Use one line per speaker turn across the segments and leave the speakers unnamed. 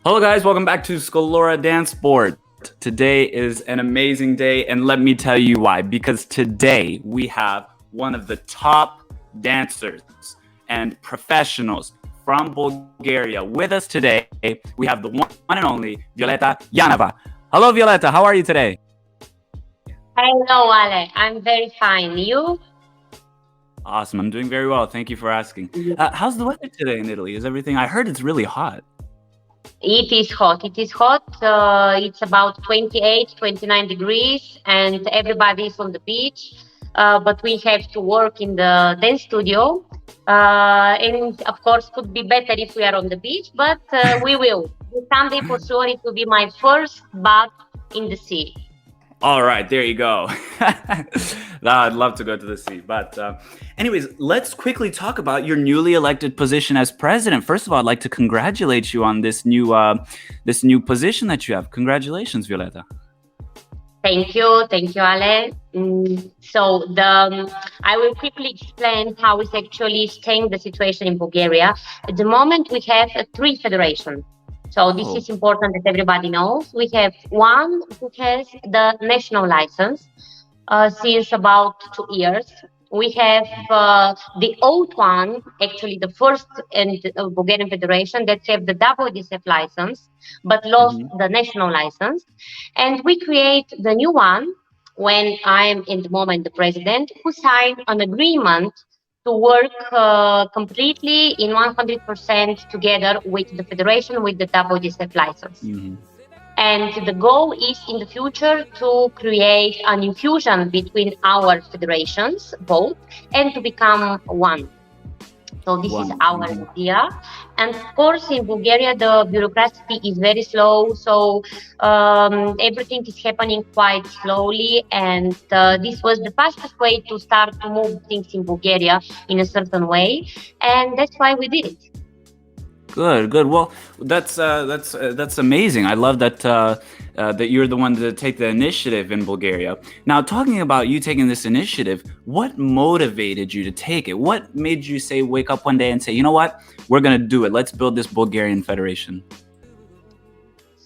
Hello guys, welcome back to Skolora Dance Sport. Today is an amazing day, and let me tell you why. Because today we have one of the top dancers and professionals from Bulgaria with us today. We have the one and only Violeta Yaneva. Hello Violeta, how are you today?
Hello, Ale. I'm very fine. You?
Awesome, I'm doing very well. Thank you for asking.
Yeah.
How's the weather today in Italy? Is everything? I heard it's really hot.
It is hot. It is hot. It's about 28, 29 degrees, and everybody is on the beach. But we have to work in the dance studio. And of course, could be better if we are on the beach, but we will. This Sunday, for sure, it will be my first bath in the sea.
All right, there you go. I'd love to go to the sea. But anyways, let's quickly talk about your newly elected position as president. First of all, I'd like to congratulate you on this new position that you have. Congratulations, Violeta.
Thank you, Ale. I will quickly explain how is actually staying the situation in Bulgaria. At the moment, we have three federations. So this is important that everybody knows. We have one who has the national license since about 2 years. We have the old one, actually the first and Bulgarian Federation that have the WDSF license, but lost the national license. And we create the new one when I'm in the moment the president, who signed an agreement to work completely in 100% together with the federation with the WDSF license. And the goal is in the future to create an infusion between our federations, both, and to become one. So this is our idea. And of course, in Bulgaria, the bureaucracy is very slow. So everything is happening quite slowly. And this was the fastest way to start to move things in Bulgaria in a certain way. And that's why we did it.
Good. Well, that's amazing. I love that that you're the one to take the initiative in Bulgaria. Now, talking about you taking this initiative, what motivated you to take it? What made you say, wake up one day and say, you know what, we're gonna do it. Let's build this Bulgarian Federation.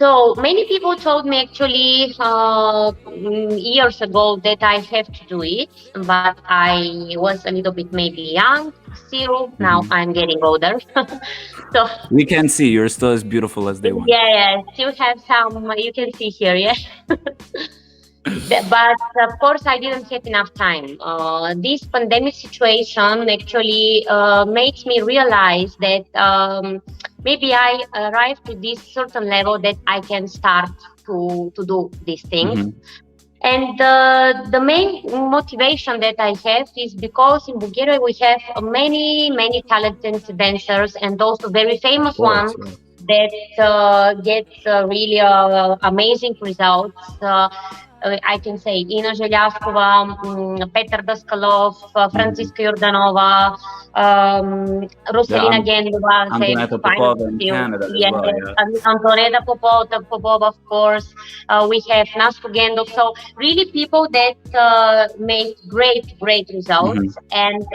So many people told me actually years ago that I have to do it, but I was a little bit maybe young still. Now I'm getting older. So
we can see you're still as beautiful as they want.
Yeah, still have some, you can see here, yeah. But of course, I didn't have enough time. This pandemic situation actually makes me realize that maybe I arrived to this certain level that I can start to do these things. And the main motivation that I have is because in Bulgaria we have many talented dancers and also very famous ones that get really amazing results. I can say Ina Желяскова, Petar Daskalov, Franziska Jordanova, Rosalina Gendova,
Antoneta Popova in Canada as well, yeah.
Antoneta Popova, of course. We have Nasko Gendov. So really people that made great results.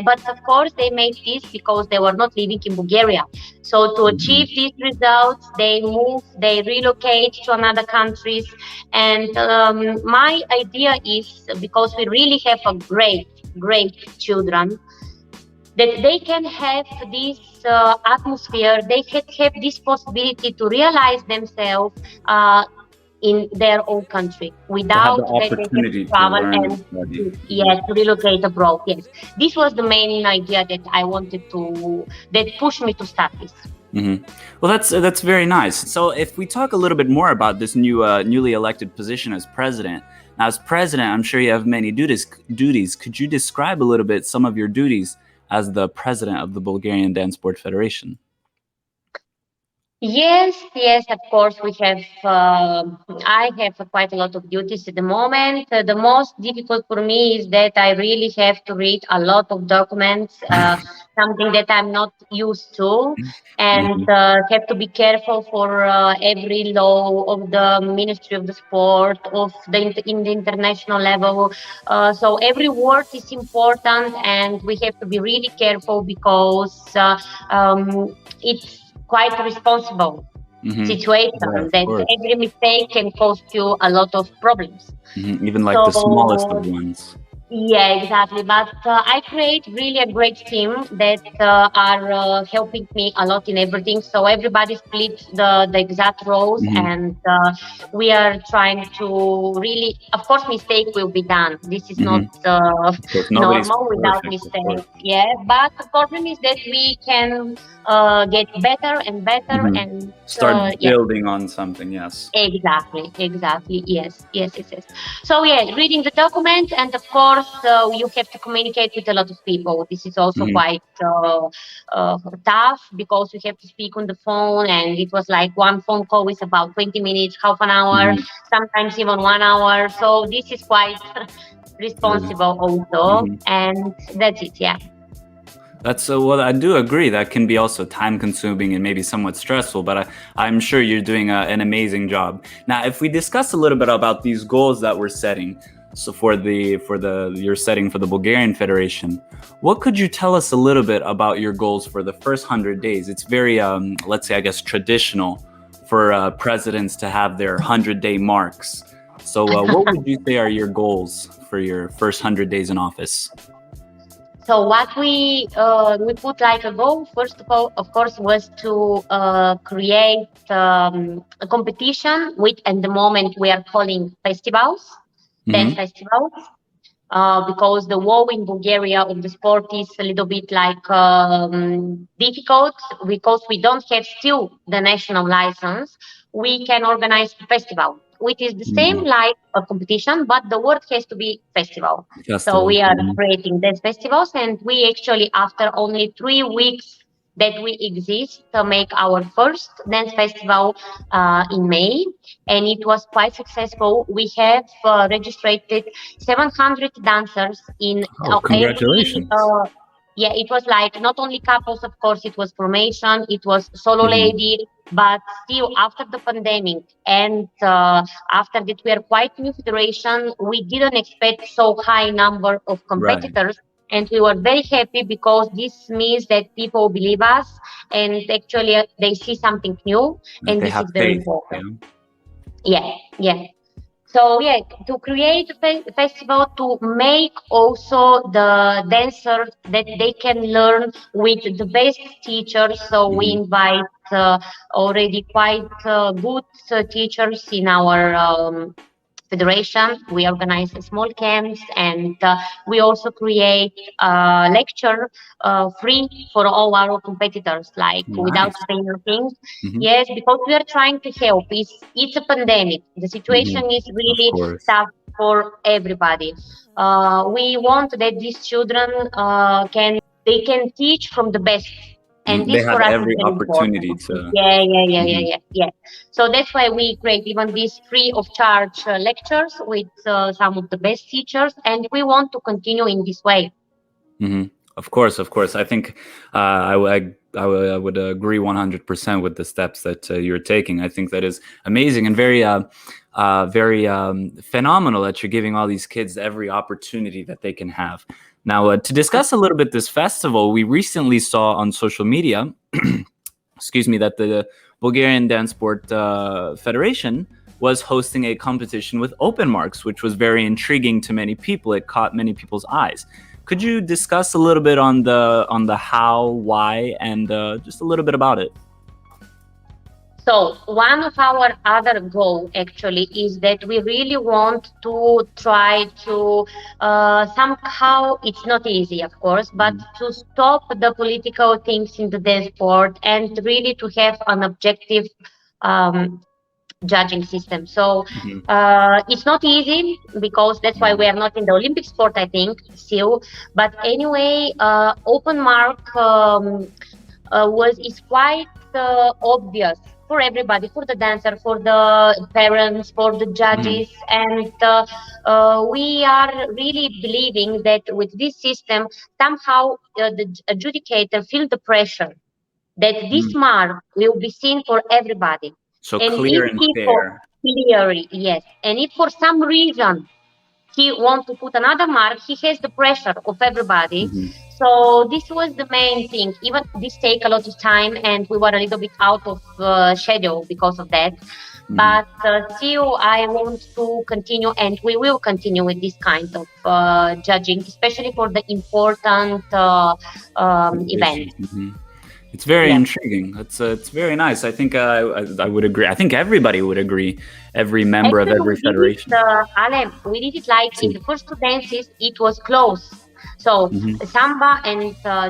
But of course they made this because they were not living in Bulgaria. So to achieve these results, they move, they relocate to another countries. And my idea is, because we really have a great children, that they can have this atmosphere, they can have this possibility to realize themselves in their own country without that they have to travel and to relocate abroad. Yes, this was the main idea that I wanted to, that pushed me to start this.
Well, that's very nice. So if we talk a little bit more about this newly elected position as president. Now, as president, I'm sure you have many duties. Could you describe a little bit some of your duties as the president of the Bulgarian DanceSport Federation?
Yes, of course, we have, I have quite a lot of duties at the moment. The most difficult for me is that I really have to read a lot of documents, something that I'm not used to, and have to be careful for every law of the Ministry of the Sport, in the international level. So every word is important, and we have to be really careful because it's quite responsible. situation,
Yeah, of
that
course.
every mistake can cost you a lot of problems.
Even like the smallest of
So
ones.
yeah, exactly. But I create really a great team that are helping me a lot in everything. So everybody split the exact roles,
Hmm.
and we are trying to really. Of course, mistake will be done. This is not
Hmm. Of course, nobody's
normal without
perfect, of
mistake.
course.
Yeah, but the problem is that we can get better and better,
Hmm.
and
Start
yeah.
building on something, yes.
Exactly, exactly. Yes, yes, yes, yes. So yeah, reading the document, and of course, you have to communicate with a lot of people. This is also
Hmm.
quite tough because you have to speak on the phone, and it was like one phone call is about 20 minutes, half an hour,
Hmm.
sometimes even 1 hour. So this is quite responsible also,
Hmm.
and that's it. Yeah.
That's well, I do agree. That can be also time consuming and maybe somewhat stressful, but I'm sure you're doing an amazing job. Now, if we discuss a little bit about these goals that we're setting, so for the you're setting for the Bulgarian Federation, what could you tell us a little bit about your goals for the first 100 days? It's very, let's say, I guess, traditional for presidents to have their 100-day marks. So, what would you say are your goals for your first 100 days in office?
So what we put like a goal, first of all, of course, was to create a competition with, at the moment we are calling festivals, dance
Hmm.
festivals, because the war in Bulgaria of the sport is a little bit like difficult because we don't have still the national license. We can organize a festival, which is the same like a competition, but the word has to be festival. So
Festival.
we are creating dance festivals, and we actually, after only 3 weeks that we exist, to make our first dance festival in May, and it was quite successful. We have registered 700 dancers in
Oh,
every.
congratulations.
Yeah, it was like not only couples, of course, it was formation, it was solo
Hmm.
lady, but still after the pandemic and after that we are quite new federation, we didn't expect so high number of
Right.
competitors. And we were very happy because this means that people believe us and actually they see something new,
Like
and
they
this
have
is very
faith.
important.
Yeah.
Yeah, yeah. So yeah, to create a festival to make also the dancers that they can learn with the best teachers. So we
Hmm.
invite already quite good teachers in our federation. We organize small camps, and we also create a lecture free for all our competitors, like without
Nice.
paying anything.
Hmm.
Yes, because we are trying to help. It's a pandemic. The
Hmm.
situation is
Of
really
course.
tough for everybody. We want that these children can teach from the best, and
They
this
have
for us is
every
very important.
opportunity to.
Yeah, yeah, yeah, yeah,
Mhm.
yeah, yeah. So that's why we create even these free of charge lectures with some of the best teachers, and we want to continue in this way.
Hmm. Of course, of course. I think I would agree 100% with the steps that you're taking. I think that is amazing and very phenomenal that you're giving all these kids every opportunity that they can have. Now, to discuss a little bit this festival, we recently saw on social media, excuse me, that the Bulgarian DanceSport Federation was hosting a competition with open marks, which was very intriguing to many people. It caught many people's eyes. Could you discuss a little bit on the how, why, and just a little bit about it?
So one of our other goal actually is that we really want to try to somehow, it's not easy of course, but
Mhm.
to stop the political things in the dance sport and really to have an objective um, judging system. So
Mhm.
it's not easy because that's why we
Yeah.
are not in the Olympic sport, I think, still. But anyway, open mark was is quite obvious for everybody, for the dancer, for the parents, for the
Mhm.
judges, and we are really believing that with this system, somehow the adjudicator feel the pressure that this
Mm.
mark will be seen for everybody.
So
And
clear
if
and
he for
fair.
clearly, yes, and if for some reason he want to put another mark, he has the pressure of everybody.
Hmm.
So this was the main thing. Even this take a lot of time, and we were a little bit out of schedule because of that.
Hmm.
But still, I want to continue, and we will continue with this kind of judging, especially for the important event.
Hmm. It's very
Yes.
intriguing. It's very nice. I think I would agree. I think everybody would agree. Every member of
Actually,
every
we did it,
federation.
Ale, we did it like in
See.
the first two dances, it was close. So
Hmm.
samba and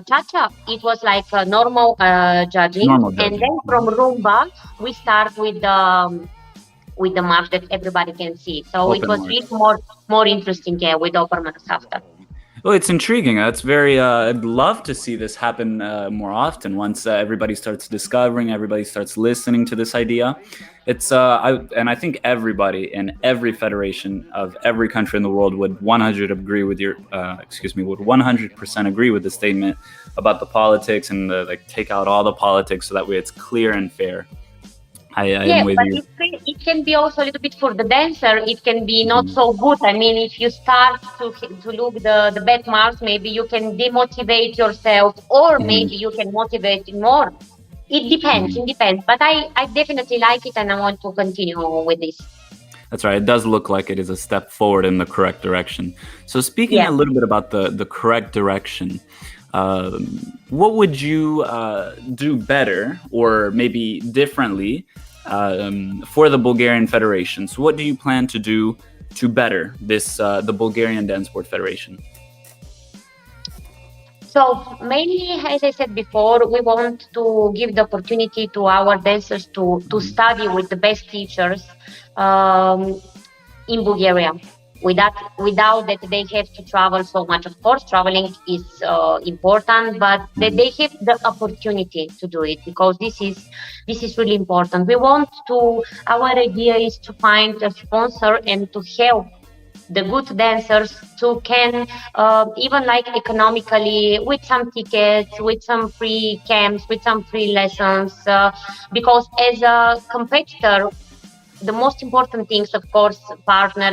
cha-cha, it was like normal judging,
Normal
and
judging.
then from rumba, we start with the mark that everybody can see. So it
Open
was really
marks.
more interesting, yeah, with open marks after.
Well, it's intriguing. That's very. I'd love to see this happen more often. Once everybody starts discovering, everybody starts listening to this idea. It's. I think everybody in every federation of every country in the world would 100 agree with your. Excuse me. Would 100% agree with the statement about the politics and like take out all the politics so that way it's clear and fair. I am
Yeah,
with
but
you.
it can be also a little bit for the dancer. It can be not
Mhm.
so good. I mean, if you start to look the bad marks, maybe you can demotivate yourself, or
Mhm.
maybe you can motivate more. It depends.
Mhm.
It depends. But I definitely like it, and I want to continue with this.
That's right. It does look like it is a step forward in the correct direction. So, speaking
Yeah.
a little bit about the correct direction, what would you do better or maybe differently for the Bulgarian Federation? So, what do you plan to do to better this the Bulgarian Dance Sport Federation?
So mainly, as I said before, we want to give the opportunity to our dancers to
Mhm.
study with the best teachers. Um, in Bulgaria. Without that, they have to travel so much. Of course, traveling is important, but that
Mhm.
they have the opportunity to do it, because this is really important. We want to. Our idea is to find a sponsor and to help the good dancers to can even like economically with some tickets, with some free camps, with some free lessons, because as a competitor, the most important things, of course, partner,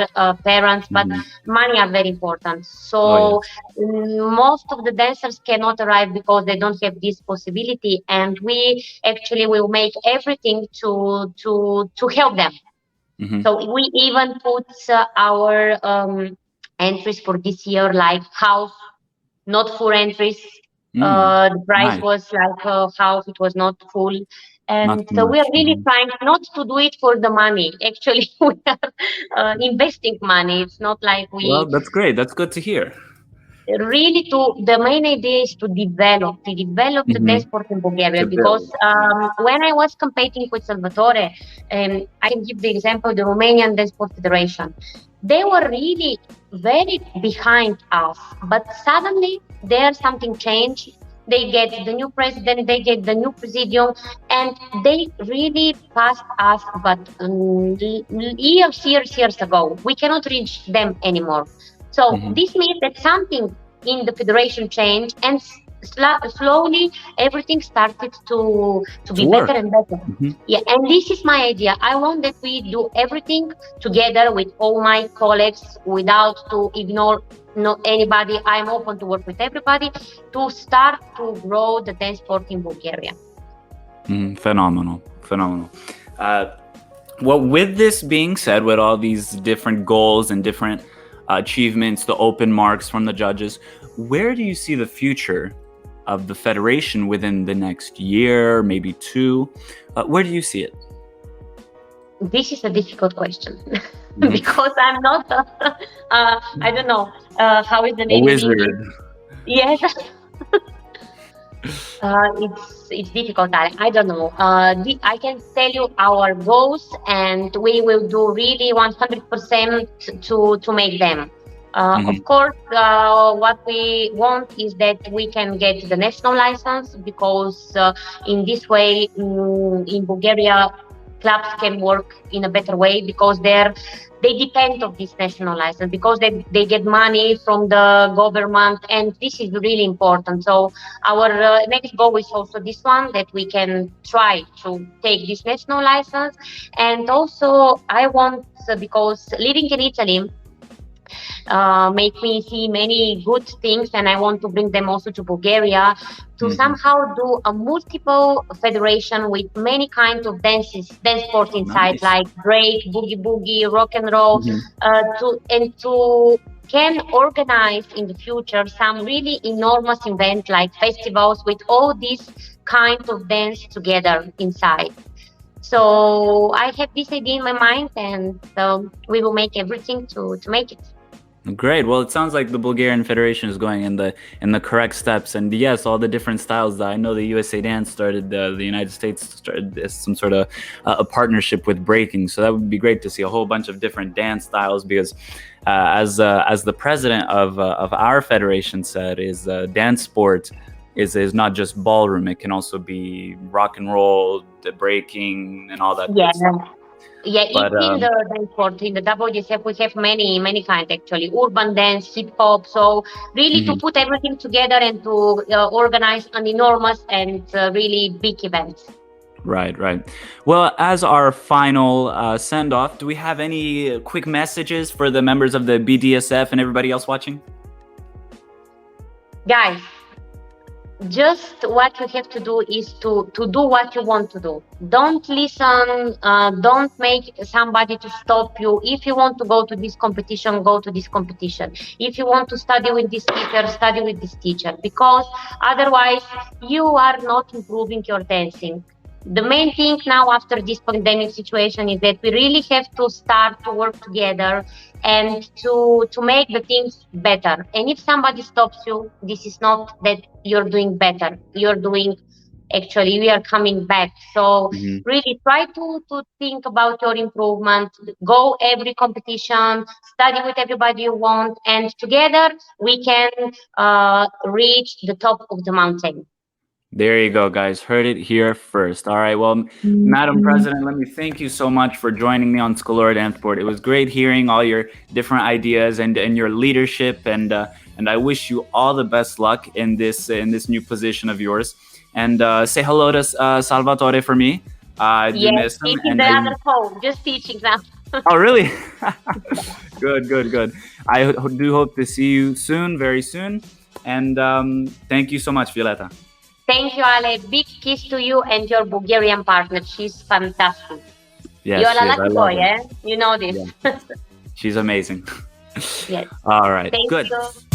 parents, but
Mhm.
money are very important.
Oh
So
yes.
most of the dancers cannot arrive because they don't have this possibility, and we actually will make everything to help them.
Hmm.
So we even put our entries for this year like house, not full entries.
Mm.
The price
Nice.
was like half, it was not full.
Not
And
too
so we are
much.
really trying not to do it for the money. Actually, we are investing money. It's not like
Well,
we
that's great. That's good to hear.
really the main idea is to develop the
Hmm.
dance sport in Bulgaria,
To
because
build. Mhm.
when I was competing with Salvatore, I can give the example, the Romanian Dance Sport Federation. They were really very behind us, but suddenly there's something changed. They get the new president, they get the new presidium, and they really passed us, but years ago. We cannot reach them anymore. So
Hmm.
this means that something in the federation changed, and slowly everything started to
To
be better
work.
and better.
Hmm.
Yeah, and this is my idea. I want that we do everything together with all my colleagues without to ignore no anybody. I'm open to work with everybody to start to grow the dance sport in Bulgaria.
Phenomenal. Phenomenal. Uh, well, with this being said, with all these different goals and different achievements, the open marks from the judges, where do you see the future of the federation within the next year, maybe two? Where do you see it?
This is a difficult question
Mhm.
because I'm not. I don't know how is the
A
name in English.
wizard.
Yes, it's difficult. I don't know. I can tell you our goals, and we will do really 100% to make them. Of
Hmm.
course, what we want is that we can get the national license, because in this way, in Bulgaria, clubs can work in a better way, because they depend on this national license, because they get money from the government, and this is really important. So our next goal is also this one, that we can try to take this national license. And also I want, because living in Italy, make me see many good things, and I want to bring them also to Bulgaria to somehow do a multiple federation with many kinds of dance sport inside,
Nice.
like break, boogie boogie, rock and roll, to can organize in the future some really enormous event like festivals with all these kinds of dance together inside. So I have this idea in my mind, and we will make everything to make it.
Great. Well, it sounds like the Bulgarian Federation is going in the correct steps, and yes, all the different styles. I know the USA Dance started, the United States started some sort of a partnership with breaking, so that would be great to see a whole bunch of different dance styles. Because as the president of our federation said, is dance sport is not just ballroom; it can also be rock and roll, the breaking, and all that
Yeah.
good stuff.
Yeah,
But
it's in the dance sport, in the WDSF, we have many kinds actually, urban dance, hip hop. So really to put everything together and to organize an enormous and really big event.
Right, right. Well, as our final send off, do we have any quick messages for the members of the BDSF and everybody else watching?
Guys, just what you have to do is to do what you want to do. Don't listen, don't make somebody to stop you. If you want to go to this competition, go to this competition. If you want to study with this teacher, study with this teacher, because otherwise you are not improving your dancing. The main thing now after this pandemic situation is that we really have to start to work together and to make the things better. And if somebody stops you, this is not that you're doing better. You're doing, actually, we are coming back. So really try to think about your improvement. Go every competition, study with everybody you want, and together we can reach the top of the mountain.
There you go, guys. Heard it here first. All right. Well, Madam President, let me thank you so much for joining me on Scalora Danceport. It was great hearing all your different ideas and your leadership, and I wish you all the best luck in this new position of yours. And say hello to Salvatore for me. I do
Yes,
miss him.
he's in the other home, just teaching now.
Oh, really? Good, good, good. I do hope to see you soon, very soon. And thank you so much, Violeta.
Thank you, Ale. Big kiss to you and your Bulgarian partner. She's fantastic.
Yes,
You're a
she is. I
lucky
love
boy,
her.
eh? You know this.
Yeah. She's amazing.
Yes.
All right.
Thank
Good.
you.